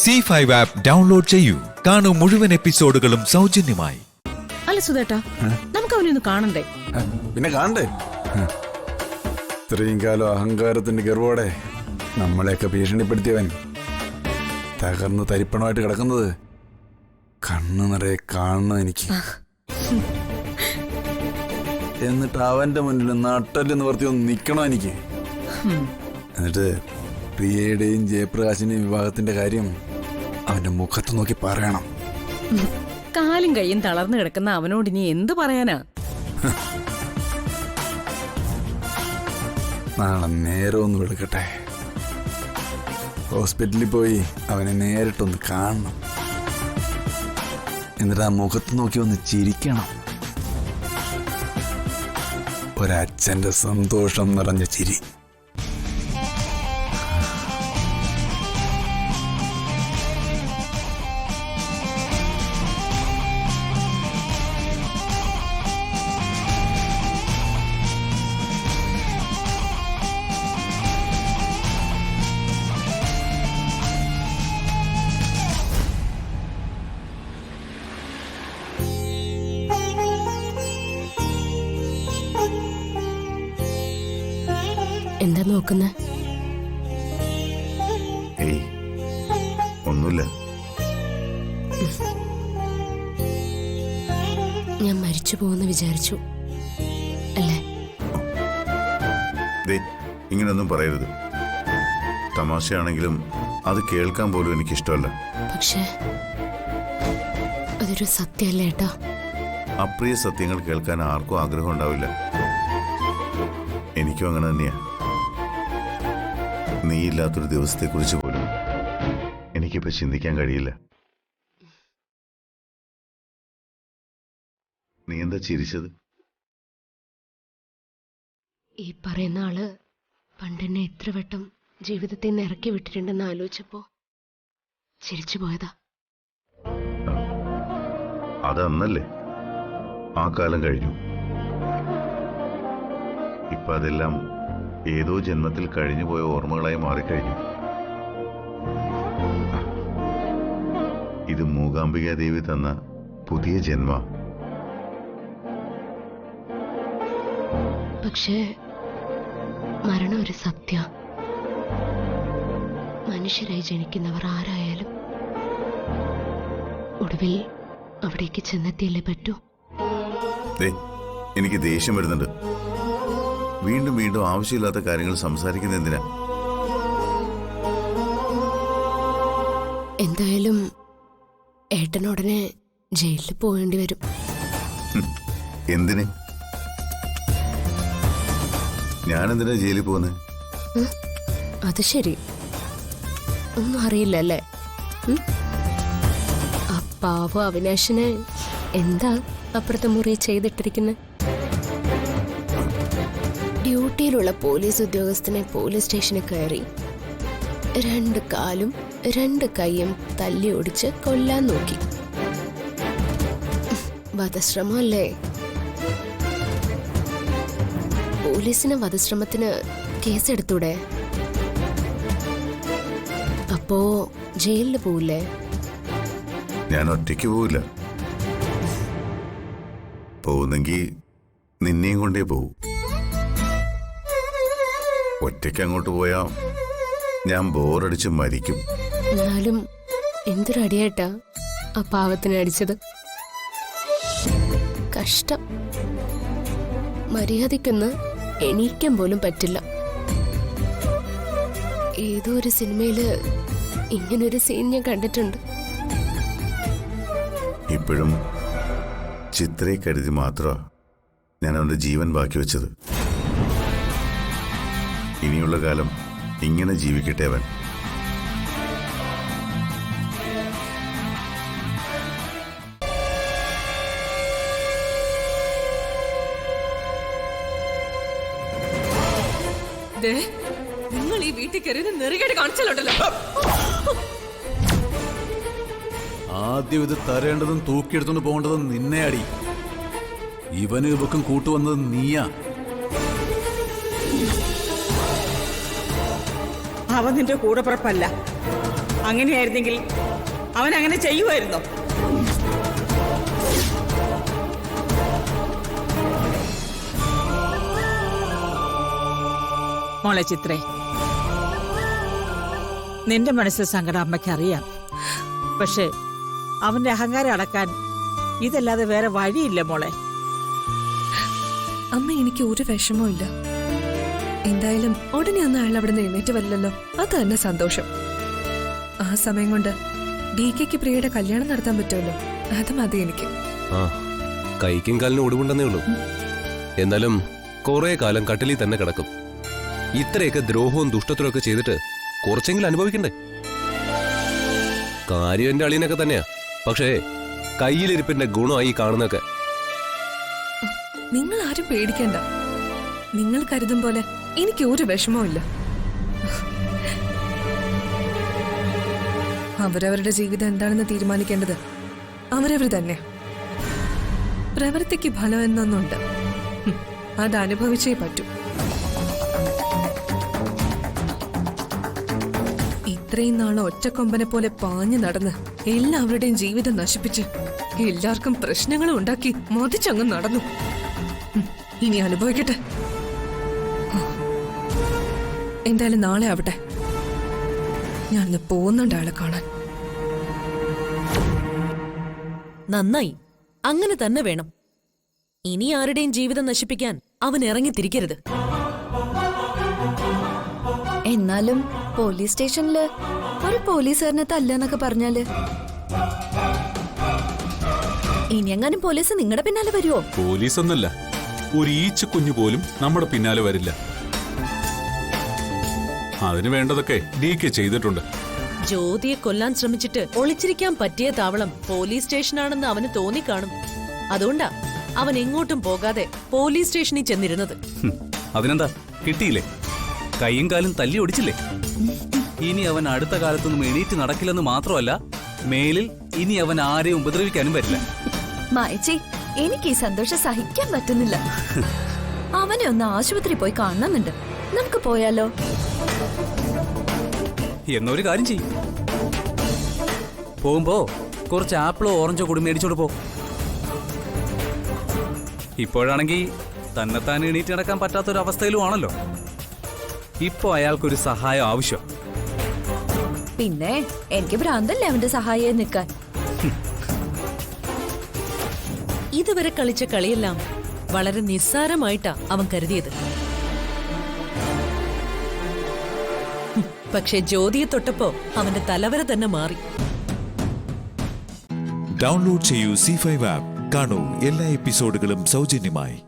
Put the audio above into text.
C5 app download ചെയ്യൂ. കാണൂ മുഴുവൻ എപ്പിസോഡുകളും സൗജന്യമായി. അല്ല സുധേട്ടാ, നമുക്ക് അവനെ ഒന്ന് കാണണ്ടേ? പിന്നെ കാണണ്ടേ? ഇത്രയും കാലം അഹങ്കാരത്തിന്റെ ഗർവോടെ നമ്മളെയൊക്കെ ഭീഷണിപ്പെടുത്തിയവൻ തകർന്ന് തരിപ്പണമായിട്ട് കിടക്കുന്നത് കണ്ണു നിറയെ കാണണം എനിക്ക്. എന്നിട്ട് അവന്റെ മുന്നിൽ നട്ടല് നിവർത്തി ഒന്ന് നിക്കണം എനിക്ക്. എന്നിട്ട് പ്രിയയുടെയും ജയപ്രകാശിന്റെയും വിവാഹത്തിന്റെ കാര്യം അവന്റെ മുഖത്ത് നോക്കി പറയണം. കാലും കൈയും തളർന്നു കിടക്കുന്ന അവനോട് ഇനി എന്ത് പറയാനാ? നാളെ നേരെ ഒന്ന് വെളുക്കട്ടെ, ഹോസ്പിറ്റലിൽ പോയി അവനെ നേരിട്ടൊന്ന് കാണണം. എന്നിട്ട് ആ മുഖത്ത് നോക്കി ഒന്ന് ചിരിക്കണം. ഒരച്ഛന്റെ സന്തോഷം നിറഞ്ഞ ചിരി. എന്താ നോക്കുന്ന? ഏയ് ഒന്നുമില്ല. ഞാൻ മരിച്ചു പോകുന്ന വിചാരിച്ചു അല്ലേ? ഇങ്ങനൊന്നും പറയരുത്. തമാശയാണെങ്കിലും അത് കേൾക്കാൻ പോലും എനിക്കിഷ്ടമല്ല. പക്ഷേ അതൊരു സത്യമല്ലേ ഏട്ടാ? അപ്രിയ സത്യങ്ങൾ കേൾക്കാൻ ആർക്കും ആഗ്രഹം ഉണ്ടാവില്ല. എനിക്കും അങ്ങനെ തന്നെയാ. നീയില്ലാത്തൊരു ദിവസത്തെക്കുറിച്ച് പോലും എനിക്കിപ്പോ ചിന്തിക്കാൻ കഴിയില്ല. നീ എന്താ ചിരിച്ചത്? ഈ പറയുന്ന ആള് പണ്ടെന്നെ എത്ര വട്ടം ജീവിതത്തിൽ നിന്ന് ഇറക്കി വിട്ടിട്ടുണ്ടെന്ന് ആലോചിച്ചപ്പോ ചിരിച്ചു പോയതാ. അതന്നല്ലേ, ആ കാലം കഴിഞ്ഞു. ഇപ്പൊ അതെല്ലാം ഏതോ ജന്മത്തിൽ കഴിഞ്ഞുപോയ ഓർമ്മകളായി മാറിക്കഴിഞ്ഞു. ഇത് മൂകാംബിക ദേവി തന്ന പുതിയ ജന്മ. പക്ഷേ മരണം ഒരു സത്യ. മനുഷ്യരായി ജനിക്കുന്നവർ ആരായാലും ഒടുവിൽ അവിടേക്ക് ചെന്നെത്തിയല്ലേ പറ്റൂ. എനിക്ക് ദേഷ്യം വരുന്നുണ്ട്. വീണ്ടും വീണ്ടും ആവശ്യമില്ലാത്ത കാര്യങ്ങൾ സംസാരിക്കുന്ന എന്തിനാ? എന്തായാലും ഏട്ടനുടനെ ജയിലിൽ പോകേണ്ടി വരും. എന്തിന്? ഞാനെന്തിനാ ജയിലിൽ പോകുന്നത്? അത് ശരി, ഒന്നും അറിയില്ല അല്ലേ? ആ പാവ അവിനാശിനെ എന്താ അപ്പുറത്തെ മുറി ചെയ്തിട്ടിരിക്കുന്നത്? ഡ്യൂട്ടിയിലുള്ള പോലീസ് ഉദ്യോഗസ്ഥനെ പോലീസ് സ്റ്റേഷനിൽ കയറി 2 കാലും 2 കൈയും തല്ലി ഒടിച്ച് കൊല്ലാൻ നോക്കി. വധശ്രമല്ലേ? പോലീസിന് വധശ്രമത്തിന് കേസെടുത്തൂടെ? അപ്പോ ജയിലിൽ പോവില്ലേ? ഞാൻ ഒറ്റയ്ക്ക് പോവില്ല. പോകുന്നെങ്കിൽ നിന്നെയും കൊണ്ടേ പോവൂ. ഒറ്റയ്ക്ക് അങ്ങോട്ട് പോയാ ഞാൻ ബോറടിച്ച് മരിക്കും. എന്നാലും എന്തൊരു അടിയായിട്ടാ ആ പാവത്തിന് അടിച്ചത്. കഷ്ടം. മര്യാദയ്ക്കൊന്ന് എണീക്കാൻ പോലും പറ്റില്ല. ഏതോ ഒരു സിനിമയില് ഇങ്ങനൊരു സീൻ ഞാൻ കണ്ടിട്ടുണ്ട്. ഇപ്പോഴും ചിത്രയെ കരുതി മാത്രമാ ഞാൻ അവന്റെ ജീവൻ ബാക്കി വെച്ചത്. ഇനിയുള്ള കാലം ഇങ്ങനെ ജീവിക്കട്ടെ അവൻ. നിങ്ങൾ ഈ വീട്ടിൽ കയറിയത് നെറുകേട് കാണിച്ചാലുണ്ടല്ലോ. ആദ്യം ഇത് തരേണ്ടതും തൂക്കിയെടുത്തോണ്ട് പോകേണ്ടതും നിന്നെ അടി. ഇവന് ഇവക്കും കൂട്ടുവന്നത് നീയാ. അവൻ നിന്റെ കൂടെ പുറപ്പല്ല. അങ്ങനെയായിരുന്നെങ്കിൽ അവൻ അങ്ങനെ ചെയ്യുമായിരുന്നോ? മോളെ ചിത്രേ, നിന്റെ മനസ്സിൽ സങ്കടം അമ്മയ്ക്കറിയാം. പക്ഷേ അവന്റെ അഹങ്കാരം അടക്കാൻ ഇതല്ലാതെ വേറെ വഴിയില്ല മോളെ. അമ്മ, എനിക്ക് ഒരു വിഷമവും ഇല്ല. എന്തായാലും ഉടനെ ഒന്നും അയാൾ അവിടെ നിന്ന് എഴുന്നേറ്റ് വരില്ലല്ലോ, അത് തന്നെ സന്തോഷം. ആ സമയം കൊണ്ട് DKക്ക് പ്രിയയുടെ കല്യാണം നടത്താൻ പറ്റുമല്ലോ, അത് മതി എനിക്ക്. ആ, കൈക്കും കാലിനും ഒടുവുണ്ടെന്നേ ഉള്ളൂ. എന്നാലും കുറെ കാലം കട്ടിലിൽ തന്നെ കിടക്കും. ഇത്രയൊക്കെ ദ്രോഹവും ദുഷ്ടത്തിലും ഒക്കെ ചെയ്തിട്ട് കുറച്ചെങ്കിലും അനുഭവിക്കണ്ടേ? കാര്യം എന്റെ അളിയനൊക്കെ തന്നെയാ. പക്ഷേ കയ്യിലിരിപ്പിന്റെ ഗുണമായി കാണുന്നൊക്കെ. നിങ്ങൾ ആരും പേടിക്കണ്ട. നിങ്ങൾ കരുതും പോലെ എനിക്ക് ഒരു വിഷമവും ഇല്ല. അവരവരുടെ ജീവിതം എന്താണെന്ന് തീരുമാനിക്കേണ്ടത് അവരവർ തന്നെ. പ്രവൃത്തിക്ക് ഫലം എന്നൊന്നുണ്ട്, അത് അനുഭവിച്ചേ പറ്റൂ. ഇത്രയും നാളെ ഒറ്റക്കൊമ്പനെ പോലെ പാഞ്ഞു നടന്ന് എല്ലാവരുടെയും ജീവിതം നശിപ്പിച്ച് എല്ലാവർക്കും പ്രശ്നങ്ങളും ഉണ്ടാക്കി മതിച്ചങ്ങ് നടന്നു. ഇനി അനുഭവിക്കട്ടെ. എന്തായാലും നാളെ ആവട്ടെ, ഞാനിന്ന് പോകുന്നുണ്ട് അയാളെ കാണാൻ. നന്നായി, അങ്ങനെ തന്നെ വേണം. ഇനി ആരുടെയും ജീവിതം നശിപ്പിക്കാൻ അവൻ ഇറങ്ങിത്തിരിക്കരുത്. എന്നാലും പോലീസ് സ്റ്റേഷനില് ഒരു പോലീസുകാരനെ തല്ലെന്നൊക്കെ പറഞ്ഞാല് ഇനിയെങ്ങാനും പോലീസ് നിങ്ങളുടെ പിന്നാലെ വരുമോ? പോലീസൊന്നുമില്ല, ഒരു ഈച്ച കുഞ്ഞു പോലും നമ്മുടെ പിന്നാലെ വരില്ല. അതിനു വേണ്ടതൊക്കെ DK ചെയ്തിട്ടുണ്ട്. ജ്യോതിയെ കൊല്ലാൻ ശ്രമിച്ചിട്ട് ഒളിച്ചിരിക്കാൻ പറ്റിയ താവളം പോലീസ് സ്റ്റേഷനാണെന്ന് അവന് തോന്നിക്കാണും. അതുകൊണ്ടാ അവൻ എങ്ങോട്ടും പോകാതെ പോലീസ് സ്റ്റേഷനിൽ ചെന്നിരുന്നത്. അതിനെന്താ, കിട്ടിയില്ലേ? കൈയും കാലും തല്ലി ഒടിച്ചില്ലേ? ഇനി അവൻ അടുത്ത കാലത്തൊന്നും എണീറ്റ് നടക്കില്ലെന്ന് മാത്രമല്ല, മേലിൽ ഇനി അവൻ ആരെയും ഉപദ്രവിക്കാനും വരില്ല. മായച്ചി, എനിക്ക് ഈ സന്തോഷം സഹിക്കാൻ പറ്റുന്നില്ല. അവനെ ഒന്ന് ആശുപത്രി പോയി കാണണമെന്നുണ്ട്. നമുക്ക് പോയാലോ? എന്നൊരു കാര്യം ചെയ്യും, പോകുമ്പോ കുറച്ച് ആപ്പിളോ ഓറഞ്ചോ കൂടി മേടിച്ചോണ്ട് പോ. ഇപ്പോഴാണെങ്കിൽ തന്നെത്താൻ എണീറ്റ് നടക്കാൻ പറ്റാത്തൊരു അവസ്ഥയിലും ആണല്ലോ. ഇപ്പോ അയാൾക്കൊരു സഹായം ആവശ്യം. പിന്നെ എനിക്ക് ഭ്രാന്തല്ലേ അവന്റെ സഹായം നിൽക്കാൻ. ഇതുവരെ കളിച്ച കളിയെല്ലാം വളരെ നിസ്സാരമായിട്ടാ അവൻ കരുതിയത്. പക്ഷെ ജ്യോതിയെ തൊട്ടപ്പോ അവന്റെ തലവര തന്നെ മാറി. ഡൗൺലോഡ് ചെയ്യൂ C5 ആപ്പ്. കാണൂ എല്ലാ എപ്പിസോഡുകളും സൗജന്യമായി.